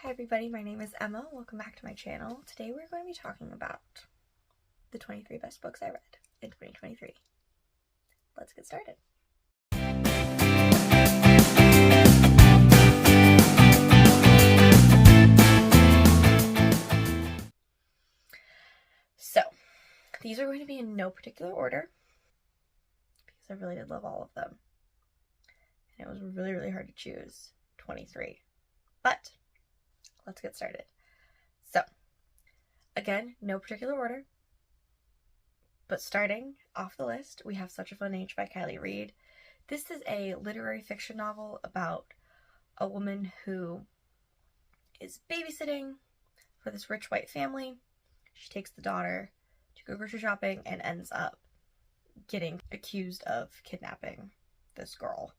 Hi everybody, my name is Emma. Welcome back to my channel. Today we're going to be talking about the 23 best books I read in 2023. Let's get started. So, these are going to be in no particular order because I really did love all of them. And it was really hard to choose 23. But, let's get started. So, again, no particular order. But starting off the list, we have Such a Fun Age by Kiley Reid. This is a literary fiction novel about a woman who is babysitting for this rich white family. She takes the daughter to go grocery shopping and ends up getting accused of kidnapping this girl.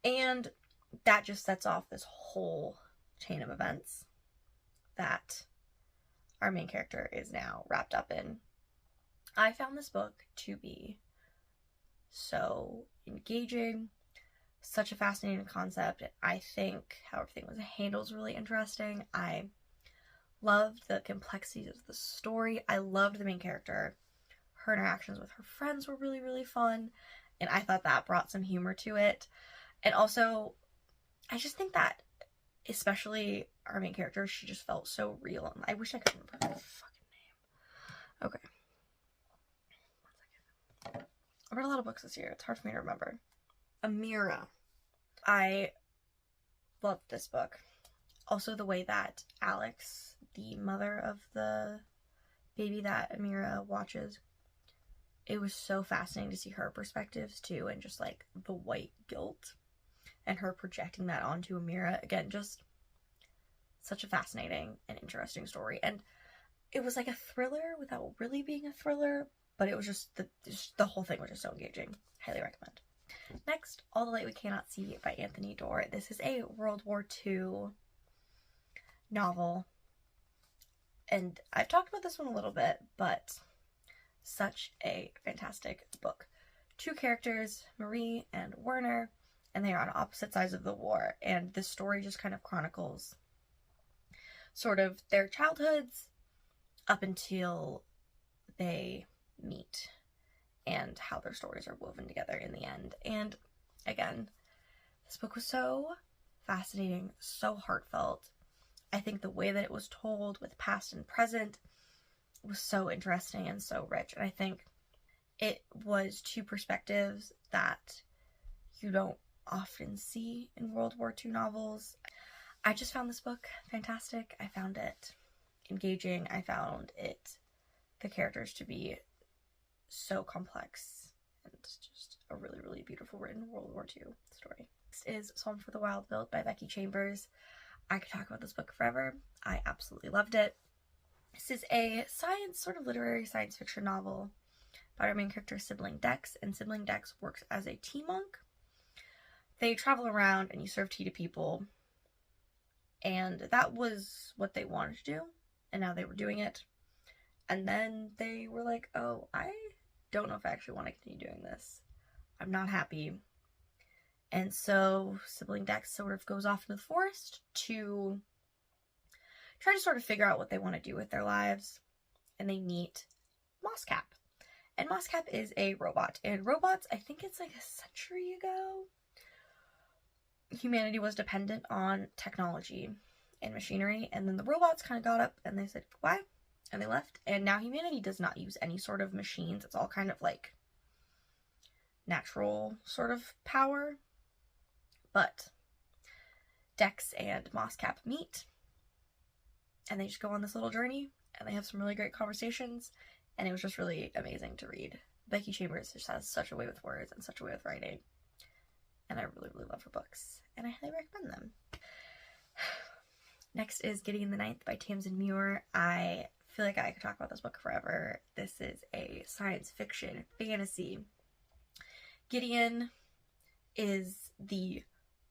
And that just sets off this whole chain of events that our main character is now wrapped up in. I found this book to be so engaging, such a fascinating concept. I think how everything was handled was really interesting. I loved the complexities of the story. I loved the main character. Her interactions with her friends were really fun, and I thought that brought some humor to it. And also, I just think that, especially our main character, she just felt so real. And I wish I could remember her fucking name. Okay. 1 second. I read a lot of books this year. It's hard for me to remember. Amira. I loved this book. Also, the way that Alex, the mother of the baby that Amira watches, it was so fascinating to see her perspectives too, and just like the white guilt and her projecting that onto Amira. Again, just such a fascinating and interesting story. And it was like a thriller without really being a thriller, but it was just the whole thing was just so engaging. Highly recommend. Next, All the Light We Cannot See by Anthony Doerr. This is a World War II novel, and I've talked about this one a little bit, but such a fantastic book. Two characters, Marie and Werner, and they are on opposite sides of the war, and this story just kind of chronicles sort of their childhoods up until they meet and how their stories are woven together in the end. And again, this book was so fascinating, so heartfelt. I think the way that it was told with past and present was so interesting and so rich. And I think it was two perspectives that you don't often see in World War II novels. I just found this book fantastic. I found it engaging. I found the characters to be so complex, and just a really beautiful written World War II story. Next is Psalm for the Wild-Built by Becky Chambers. I could talk about this book forever. I absolutely loved it. This is a sort of literary science fiction novel about our main character, Sibling Dex, and Sibling Dex works as a tea monk. They travel around and you serve tea to people, and that was what they wanted to do, and now they were doing it. And then they were like, oh, I don't know if I actually want to continue doing this. I'm not happy. And so Sibling Dex sort of goes off into the forest to try to sort of figure out what they want to do with their lives. And they meet Mosscap. And Mosscap is a robot. And robots, I think it's like a century ago, humanity was dependent on technology and machinery. And then the robots kind of got up and they said goodbye. And they left, and now humanity does not use any sort of machines. It's all kind of like natural sort of power. But Dex and Mosscap meet, and they just go on this little journey, and they have some really great conversations, and it was just really amazing to read. Becky Chambers just has such a way with words and such a way with writing, and I really love her books, and I highly recommend them. Next is Gideon the Ninth by Tamsin Muir. I feel like I could talk about this book forever. This is a science fiction fantasy. Gideon is the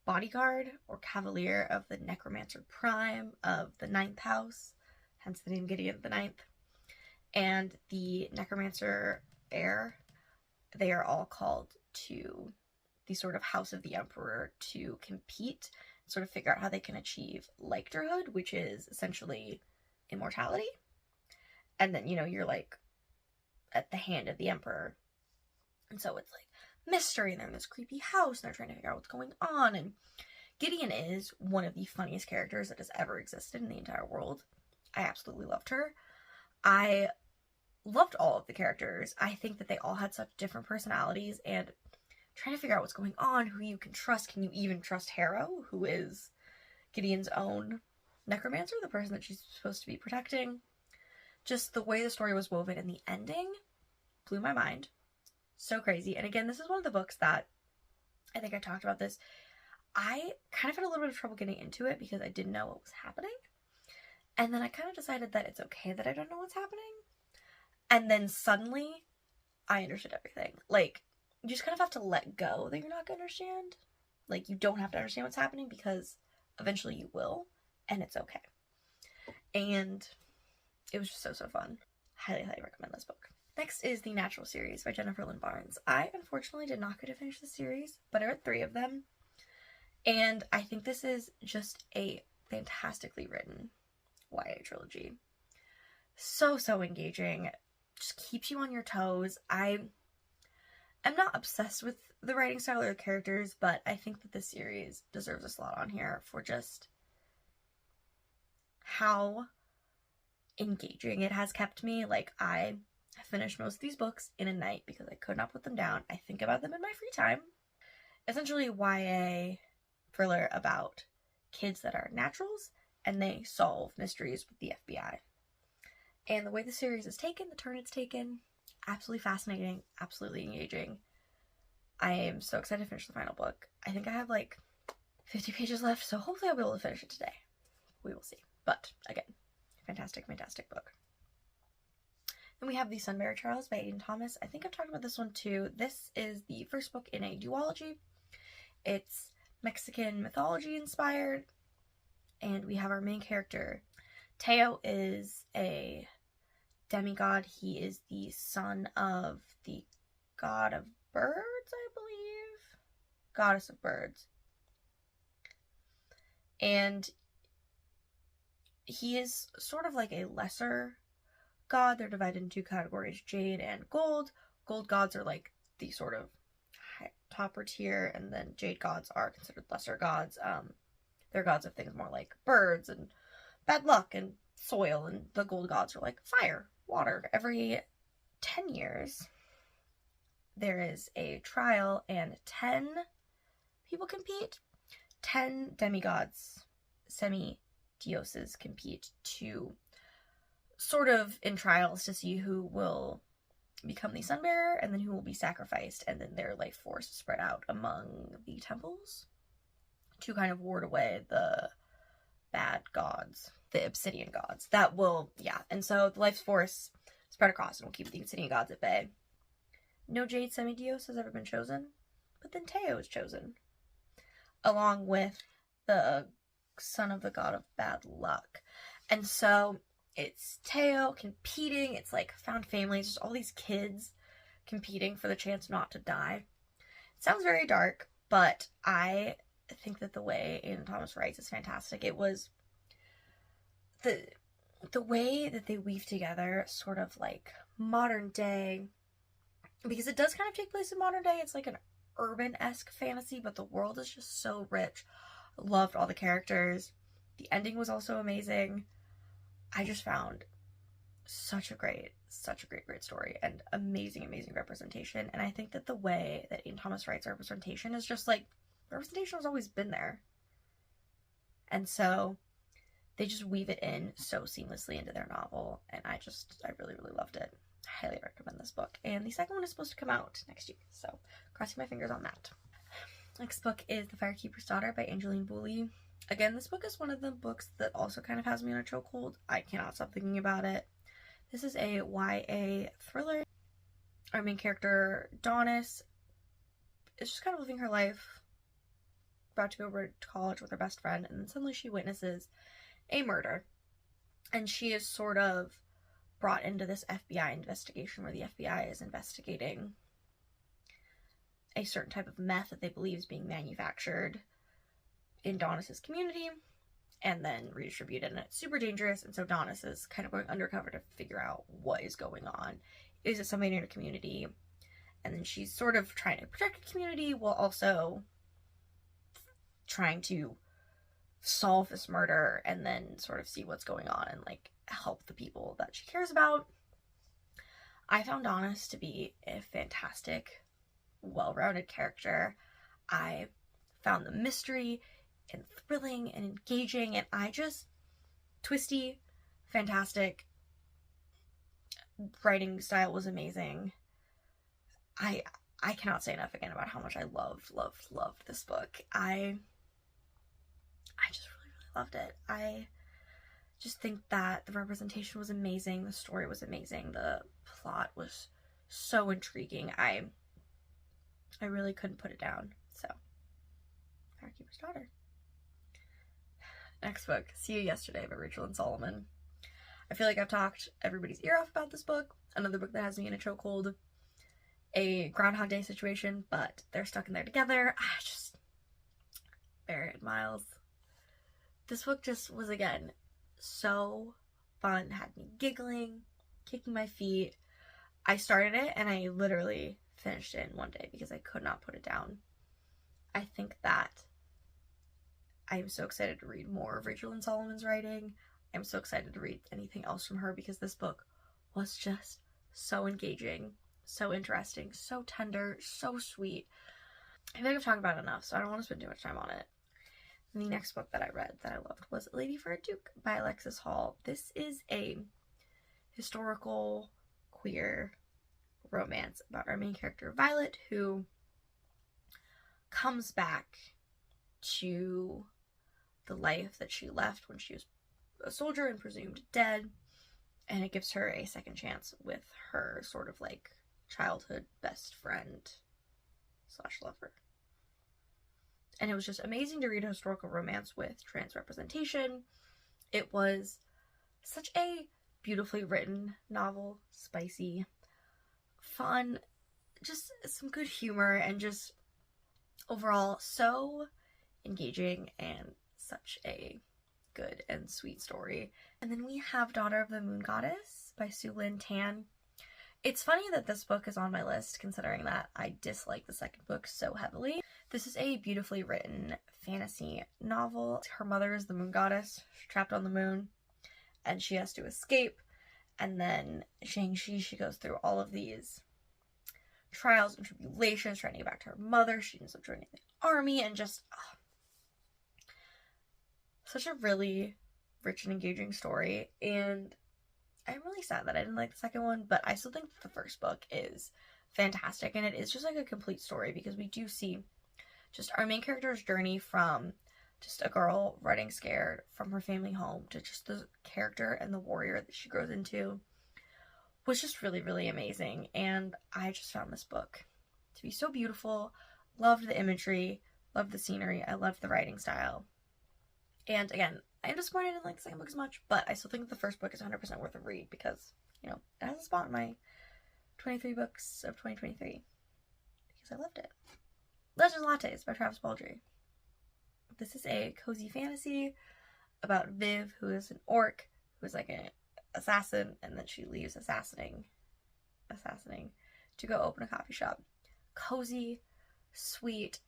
bodyguard or cavalier of the Necromancer Prime of the Ninth House, hence the name Gideon the Ninth. And the Necromancer heir, they are all called to the sort of House of the Emperor to compete sort of figure out how they can achieve Lictorhood, which is essentially immortality. And then, you know, you're like at the hand of the Emperor. And so it's like mystery, and they're in this creepy house, and they're trying to figure out what's going on. And Gideon is one of the funniest characters that has ever existed in the entire world. I absolutely loved her. I loved all of the characters. I think that they all had such different personalities, and trying to figure out what's going on, who you can trust. Can you even trust Harrow, who is Gideon's own necromancer, the person that she's supposed to be protecting? Just the way the story was woven and the ending blew my mind. So crazy. And again, this is one of the books that, I think I talked about this, I kind of had a little bit of trouble getting into it because I didn't know what was happening. And then I kind of decided that it's okay that I don't know what's happening. And then suddenly, I understood everything. Like, you just kind of have to let go that you're not going to understand. Like, you don't have to understand what's happening because eventually you will, and it's okay. And it was just so, so fun. Highly, highly recommend this book. Next is The Natural series by Jennifer Lynn Barnes. I unfortunately did not get to finish the series, but I read 3 of them. And I think this is just a fantastically written YA trilogy. So, so engaging. Just keeps you on your toes. I'm not obsessed with the writing style or the characters, but I think that this series deserves a slot on here for just how engaging it has kept me. Like, I finished most of these books in a night because I could not put them down. I think about them in my free time. Essentially, YA thriller about kids that are naturals and they solve mysteries with the FBI. And the way the series is taken, the turn it's taken, absolutely fascinating, absolutely engaging. I am so excited to finish the final book. I think I have like 50 pages left, so hopefully I'll be able to finish it today. We will see. But again, fantastic, fantastic book. Then we have The Sunbearer Trials by Aiden Thomas. I think I've talked about this one too. This is the first book in a duology. It's Mexican mythology inspired, and we have our main character. Teo is a demigod. He is the son of the god of birds, I believe. Goddess of birds. And he is sort of like a lesser god. They're divided into 2 categories, jade and gold. Gold gods are like the sort of topper tier, and then jade gods are considered lesser gods. They're gods of things more like birds and bad luck and soil, and the gold gods are like fire, water. Every 10 years, there is a trial, and 10 people compete. 10 demigods, semi-dioses, compete to sort of in trials to see who will become the Sunbearer, and then who will be sacrificed, and then their life force is spread out among the temples to kind of ward away the bad gods, the obsidian gods. That will, yeah, and so the life force spread across and will keep the obsidian gods at bay. No jade semidios has ever been chosen, but then Teo is chosen, along with the son of the god of bad luck. And so it's Teo competing. It's like found families, just all these kids competing for the chance not to die. It sounds very dark, but I think that the way Aiden Thomas writes is fantastic. It was the way that they weave together sort of like modern day, because it does kind of take place in modern day. It's like an urban-esque fantasy, but the world is just so rich. Loved all the characters. The ending was also amazing. I just found such a great story and amazing representation. And I think that the way that Aiden Thomas writes representation is just like, representation has always been there. And so they just weave it in so seamlessly into their novel. And I really loved it. I highly recommend this book. And the second one is supposed to come out next year, so crossing my fingers on that. Next book is The Firekeeper's Daughter by Angeline Boulley. Again, this book is one of the books that also kind of has me on a chokehold. I cannot stop thinking about it. This is a YA thriller. Our main character, Donis, is just kind of living her life, about to go over to college with her best friend, and then suddenly she witnesses a murder. And she is sort of brought into this FBI investigation where the FBI is investigating a certain type of meth that they believe is being manufactured in Donnis's community and then redistributed, and it's super dangerous. And so Donnis is kind of going undercover to figure out what is going on. Is it somebody in her community? And then she's sort of trying to protect the community while also trying to solve this murder and then sort of see what's going on and like help the people that she cares about. I found Donnis to be a fantastic, well-rounded character. I found the mystery and thrilling and engaging, and twisty, fantastic. Writing style was amazing. I cannot say enough again about how much I loved this book. I just really loved it. I just think that the representation was amazing, the story was amazing, the plot was so intriguing. I really couldn't put it down. So, Firekeeper's Daughter. Next book, See You Yesterday by Rachel and Solomon. I feel like I've talked everybody's ear off about this book. Another book that has me in a chokehold. A Groundhog Day situation, but they're stuck in there together. Barrett Miles. This book just was, again, so fun. Had me giggling, kicking my feet. I started it and I literally finished it in one day because I could not put it down. I think that I am so excited to read more of Rachel and Solomon's writing. I'm so excited to read anything else from her because this book was just so engaging, so interesting, so tender, so sweet. I feel like I've talked about it enough, so I don't want to spend too much time on it. And the next book that I read that I loved was Lady for a Duke by Alexis Hall. This is a historical queer romance about our main character Violet, who comes back to the life that she left when she was a soldier and presumed dead, and it gives her a second chance with her sort of like childhood best friend / lover. And it was just amazing to read a historical romance with trans representation. It was such a beautifully written novel, spicy, fun, just some good humor, and just overall so engaging and such a good and sweet story. And then we have Daughter of the Moon Goddess by Sue Lynn Tan. It's funny that this book is on my list, considering that I dislike the second book so heavily. This is a beautifully written fantasy novel. Her mother is the moon goddess. She's trapped on the moon, and she has to escape. And then Shang-Chi, she goes through all of these trials and tribulations trying to get back to her mother. She ends up joining the army, and just such a really rich and engaging story. And I'm really sad that I didn't like the second one, but I still think the first book is fantastic, and it is just like a complete story because we do see just our main character's journey from just a girl running scared from her family home to just the character and the warrior that she grows into was just really, really amazing. And I just found this book to be so beautiful. Loved the imagery, loved the scenery, I loved the writing style. And again, I'm disappointed I didn't like the second book as much, but I still think the first book is 100% worth a read because, you know, it has a spot in my 23 books of 2023 because I loved it. Legends Lattes by Travis Baldree. This is a cozy fantasy about Viv, who is an orc, who is like an assassin, and then she leaves assassinating to go open a coffee shop. Cozy, sweet,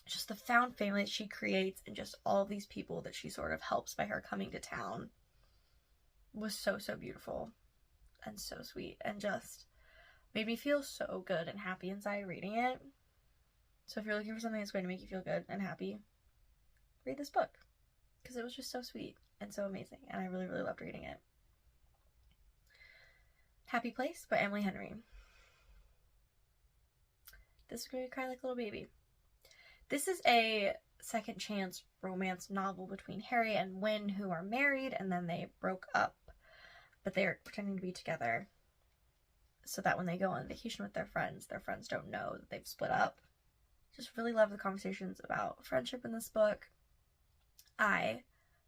just the found family that she creates and just all these people that she sort of helps by her coming to town was so, so beautiful and so sweet and just made me feel so good and happy inside reading it. So if you're looking for something that's going to make you feel good and happy, read this book because it was just so sweet and so amazing, and I really, really loved reading it. Happy Place by Emily Henry. This is going to cry like a little baby. This is a second chance romance novel between Harry and Wynne, who are married and then they broke up, but they're pretending to be together so that when they go on vacation with their friends don't know that they've split up. Just really love the conversations about friendship in this book. I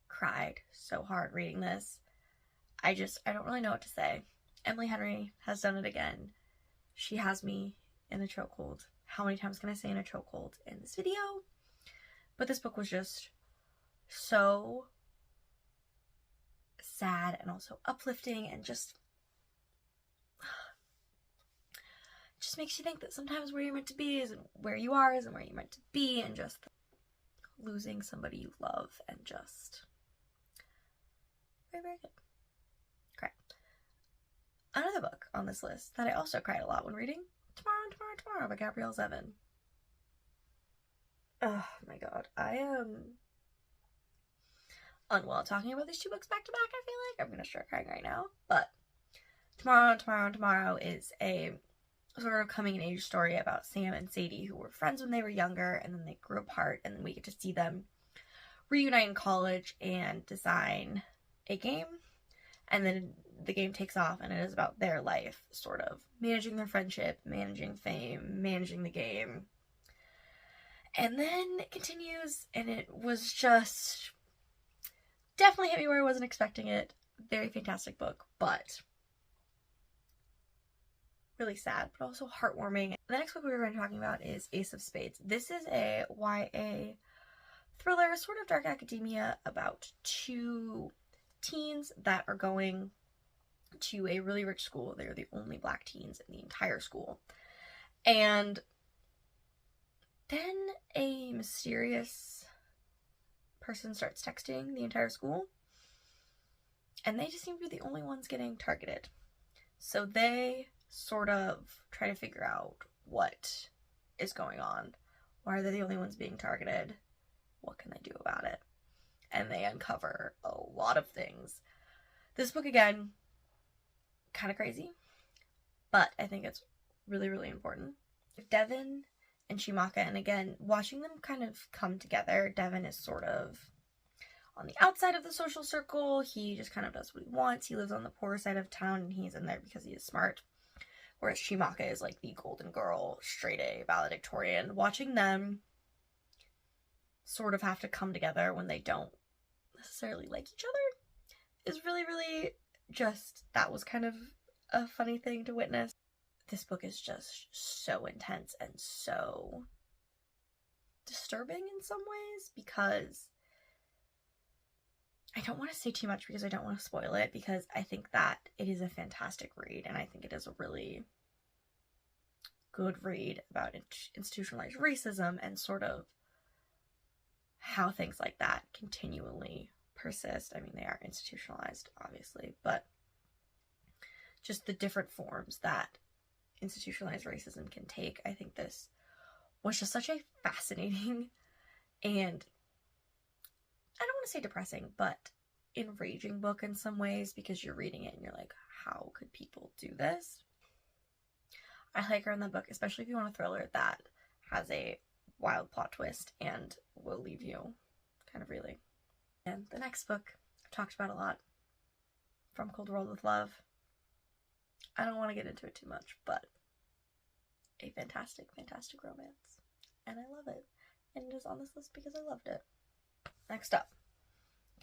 cried so hard reading this. I don't really know what to say. Emily Henry has done it again. She has me in a chokehold. How many times can I say in a chokehold in this video? But this book was just so sad and also uplifting, and just makes you think that sometimes where you're meant to be isn't where you are, isn't where you're meant to be, and just losing somebody you love, and just very, very good. Cry. Another book on this list that I also cried a lot when reading, Tomorrow by Gabrielle Zevin. Oh my god, I am unwell talking about these two books back to back. I feel like I'm gonna start crying right now. But Tomorrow is a sort of coming of age story about Sam and Sadie, who were friends when they were younger, and then they grew apart, and then we get to see them reunite in college and design a game. And then the game takes off, and it is about their life, sort of managing their friendship, managing fame, managing the game. And then it continues, and it was just definitely hit me where I wasn't expecting it. Very fantastic book, but really sad, but also heartwarming. The next book we were going to be talking about is Ace of Spades. This is a YA thriller, sort of dark academia, about two teens that are going to a really rich school. They're the only black teens in the entire school. And then a mysterious person starts texting the entire school, and they just seem to be the only ones getting targeted. So they sort of try to figure out what is going on. Why are they the only ones being targeted? What can they do about it? And they uncover a lot of things. This book, again, kind of crazy, but I think it's really, really important. Devin and Chimaka, and again, watching them kind of come together. Devin is sort of on the outside of the social circle. He just kind of does what he wants. He lives on the poorer side of town, and he's in there because he is smart. Whereas Chimaka is like the golden girl, straight A, valedictorian. Watching them sort of have to come together when they don't necessarily like each other is really, really just, that was kind of a funny thing to witness. This book is just so intense and so disturbing in some ways, because I don't want to say too much because I don't want to spoil it, because I think that it is a fantastic read, and I think it is a really good read about institutionalized racism and sort of how things like that continually persist. I mean, they are institutionalized, obviously, but just the different forms that institutionalized racism can take. I think this was just such a fascinating and, I don't want to say depressing, but enraging book in some ways, because you're reading it and you're like, how could people do this? I highly recommend the book, especially if you want a thriller that has a wild plot twist and will leave you kind of reeling. And the next book I've talked about a lot, From Cold World with Love. I don't want to get into it too much, but a fantastic, fantastic romance. And I love it. And it is on this list because I loved it. Next up,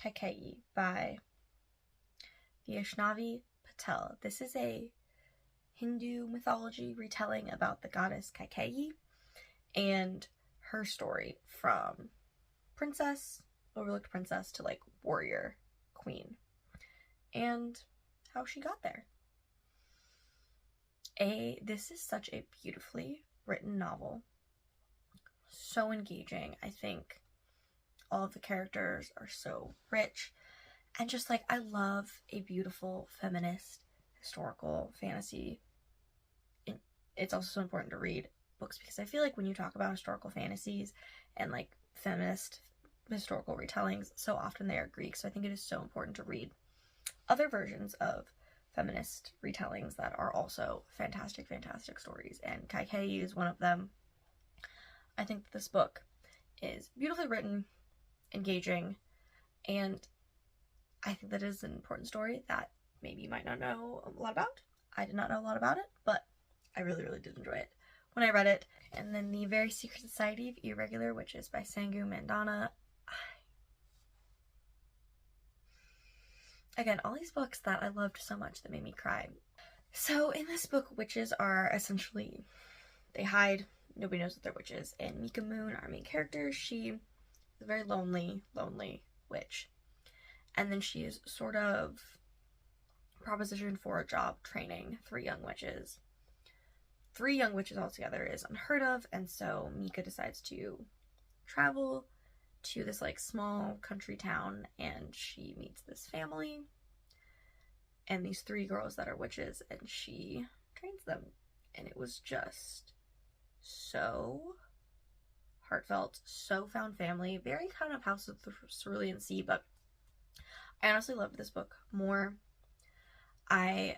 Kaikeyi by Vaishnavi Patel. This is a Hindu mythology retelling about the goddess Kaikeyi and her story from princess, overlooked princess, to like warrior queen, and how she got there. This is such a beautifully written novel. So engaging. I think all of the characters are so rich, and just like, I love a beautiful feminist historical fantasy. It's also so important to read books, because I feel like when you talk about historical fantasies and like feminist historical retellings, so often they are Greek. So I think it is so important to read other versions of feminist retellings that are also fantastic, fantastic stories, and Kaikeyi is one of them. I think that this book is beautifully written, engaging, and I think that it is an important story that maybe you might not know a lot about. I did not know a lot about it, but I really, really did enjoy it when I read it. And then The Very Secret Society of Irregular Witches by Sangu Mandana. Again, all these books that I loved so much that made me cry. So in this book, witches are essentially, they hide, nobody knows that they're witches, and Mika Moon, our main character, she a very lonely witch. And then she is sort of propositioned for a job training 3 young witches. 3 young witches altogether is unheard of, and so Mika decides to travel to this like small country town, and she meets this family and these 3 girls that are witches, and she trains them. And it was just so heartfelt, so found family, very kind of House of the Cerulean Sea, but I honestly loved this book more. I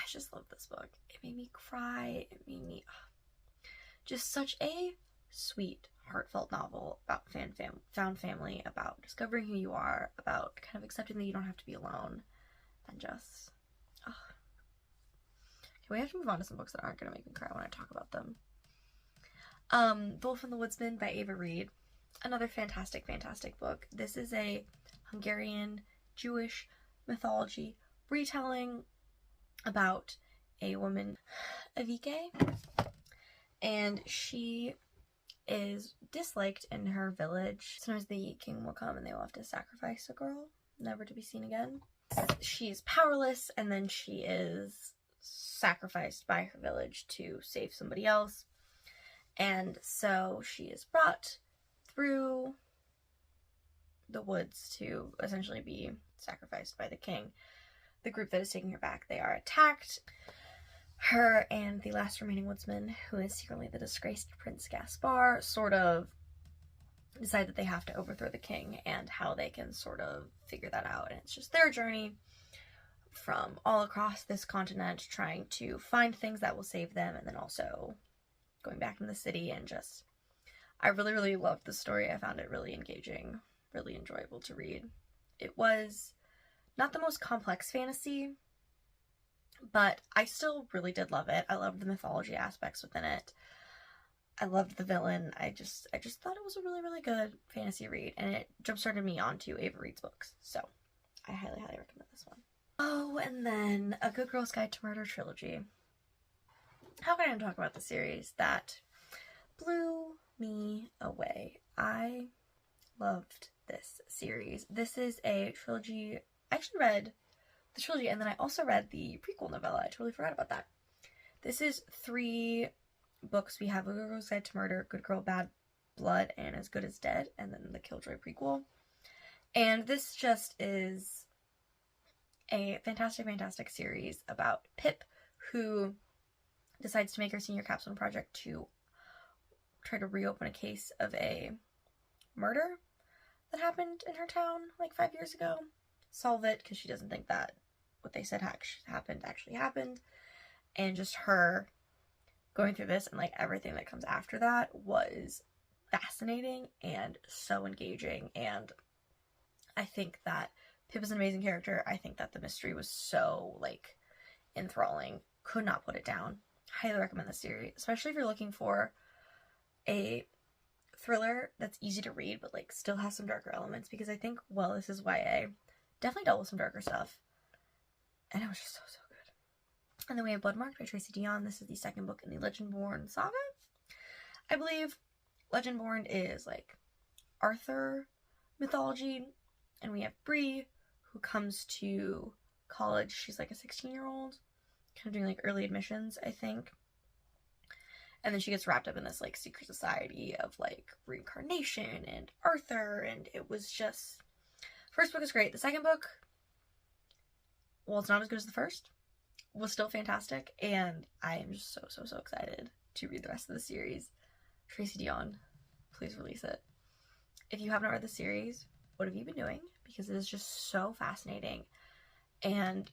just loved this book. It made me cry. It made me just such a sweet, heartfelt novel about found family, about discovering who you are, about kind of accepting that you don't have to be alone, and just okay, we have to move on to some books that aren't going to make me cry when I talk about them. The Wolf and the Woodsman by Ava Reid. Another fantastic book. This is a Hungarian Jewish mythology retelling about a woman, Evike, and she is disliked in her village. Sometimes the king will come and they will have to sacrifice a girl, never to be seen again. She's powerless, and then she is sacrificed by her village to save somebody else. And so she is brought through the woods to essentially be sacrificed by the king. The group that is taking her back, they are attacked. Her and the last remaining woodsman, who is secretly the disgraced Prince Gaspar, sort of decide that they have to overthrow the king and how they can sort of figure that out. And it's just their journey from all across this continent trying to find things that will save them, and then also going back in the city. And just, I really loved the story. I found it really engaging, really enjoyable to read. It was not the most complex fantasy, but I still really did love it. I loved the mythology aspects within it. I loved the villain. I just thought it was a really good fantasy read, and it jump-started me onto Ava Reid's books. So I highly recommend this one. Oh, and then A Good Girl's Guide to Murder trilogy. How can I talk about the series that blew me away? I loved this series. This is a trilogy. I actually read the trilogy, and then I also read the prequel novella. I totally forgot about that. This is 3 books. We have A Good Girl's Guide to Murder, Good Girl, Bad Blood, and As Good as Dead, and then the Killjoy prequel. And this just is a fantastic series about Pip, who decides to make her senior capstone project to try to reopen a case of a murder that happened in her town like 5 years ago. Solve it, because she doesn't think that what they said actually happened. And just her going through this and like everything that comes after that was fascinating and so engaging. And I think that Pip is an amazing character. I think that the mystery was so like enthralling. Could not put it down. Highly recommend this series, especially if you're looking for a thriller that's easy to read but like still has some darker elements, because I think, well, this is YA, definitely dealt with some darker stuff, and it was just so good. And then we have Bloodmarked by Tracy Deonn. This is the 2nd book in the Legendborn saga. I believe Legendborn is like Arthur mythology, and we have Bree, who comes to college. She's like a 16-year-old, kind of doing like early admissions, I think. And then she gets wrapped up in this like secret society of like reincarnation and Arthur, and it was just, first book is great. The 2nd book, well, it's not as good as the first, was still fantastic, and I am just so excited to read the rest of the series. Tracy Deonn, please release it. If you have not read the series, what have you been doing? Because it is just so fascinating, and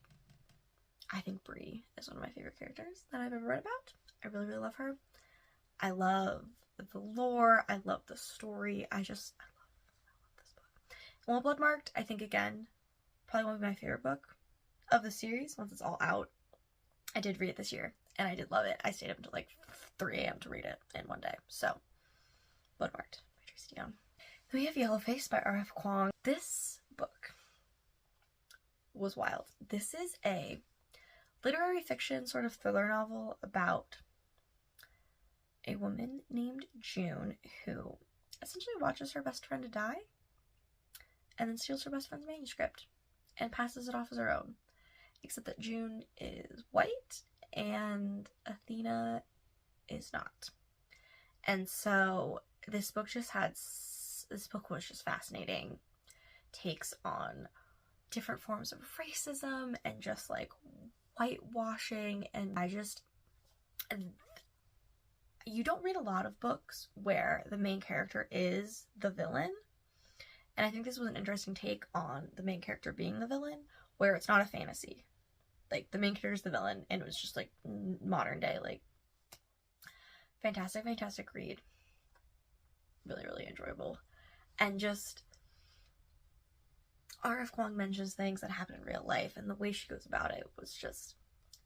I think Bree is one of my favorite characters that I've ever read about. I really love her. I love the lore. I love the story. I love this book. Well, Bloodmarked, I think, again, probably won't be my favorite book of the series once it's all out. I did read it this year, and I did love it. I stayed up until like 3 a.m. to read it in one day. So, Bloodmarked by Tracy Deonn. Then we have Yellowface by R.F. Kuang. This book was wild. This is a literary fiction sort of thriller novel about a woman named June who essentially watches her best friend die and then steals her best friend's manuscript and passes it off as her own. Except that June is white and Athena is not. And so this book was just fascinating. Takes on different forms of racism and just like whitewashing, and you don't read a lot of books where the main character is the villain, and I think this was an interesting take on the main character being the villain, where it's not a fantasy. Like, the main character is the villain, and it was just like modern day, like, fantastic read. Really, really enjoyable. And just R.F. Kuang mentions things that happen in real life, and the way she goes about it was just,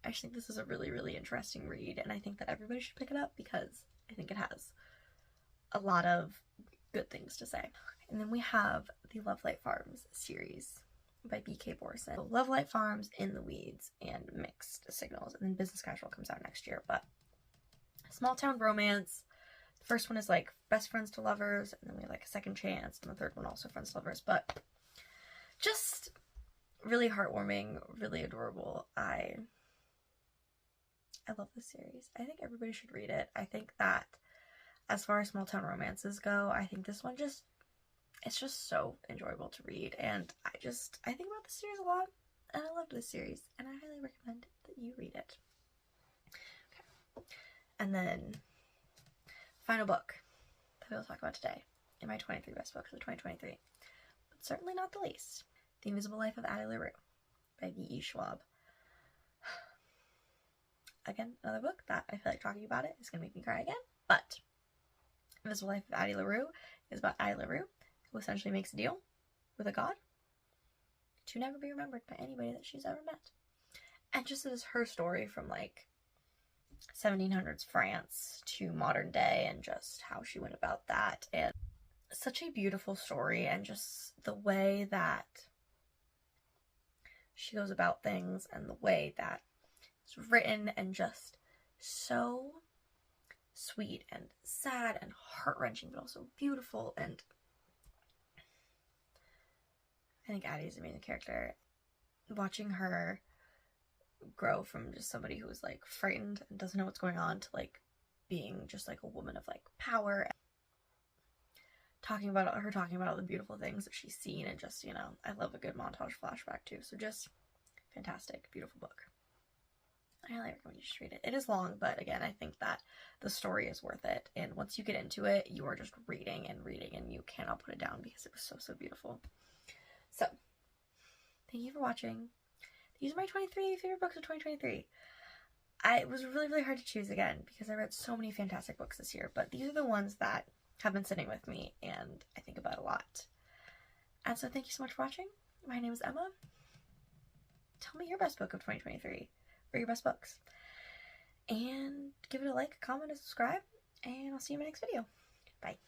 I just think this is a really, really interesting read, and I think that everybody should pick it up because I think it has a lot of good things to say. And then we have the Lovelight Farms series by B.K. Borson. So Lovelight Farms, In the Weeds, and Mixed Signals, and then Business Casual comes out next year. But small town romance. The first one is like best friends to lovers, and then we have like a second chance, and the third one also friends to lovers. But just really heartwarming, really adorable. I love this series. I think everybody should read it. I think that as far as small town romances go, I think this one it's just so enjoyable to read, and I think about this series a lot, and I loved this series, and I highly recommend that you read it. Okay. And then, final book that we'll talk about today in my 23 best books of 2023, but certainly not the least, The Invisible Life of Addie LaRue by V.E. Schwab. Again, another book that I feel like talking about it is going to make me cry again, but Invisible Life of Addie LaRue is about Addie LaRue, who essentially makes a deal with a god to never be remembered by anybody that she's ever met. And just as her story from like 1700s France to modern day, and just how she went about that, and such a beautiful story, and just the way that she goes about things, and the way that it's written, and just so sweet and sad and heart-wrenching, but also beautiful. And I think Addie's an amazing character. Watching her grow from just somebody who is like frightened and doesn't know what's going on to like being just like a woman of like power, and talking about all the beautiful things that she's seen, and just, you know, I love a good montage flashback too. So just fantastic, beautiful book. I highly recommend you just read it. It is long, but again, I think that the story is worth it. And once you get into it, you are just reading, and you cannot put it down because it was so, so beautiful. So, thank you for watching. These are my 23 favorite books of 2023. It was really, really hard to choose again because I read so many fantastic books this year, but these are the ones that have been sitting with me and I think about a lot. And so thank you so much for watching. My name is Emma. Tell me your best book of 2023, or your best books. And give it a like, comment, and subscribe, and I'll see you in my next video. Bye.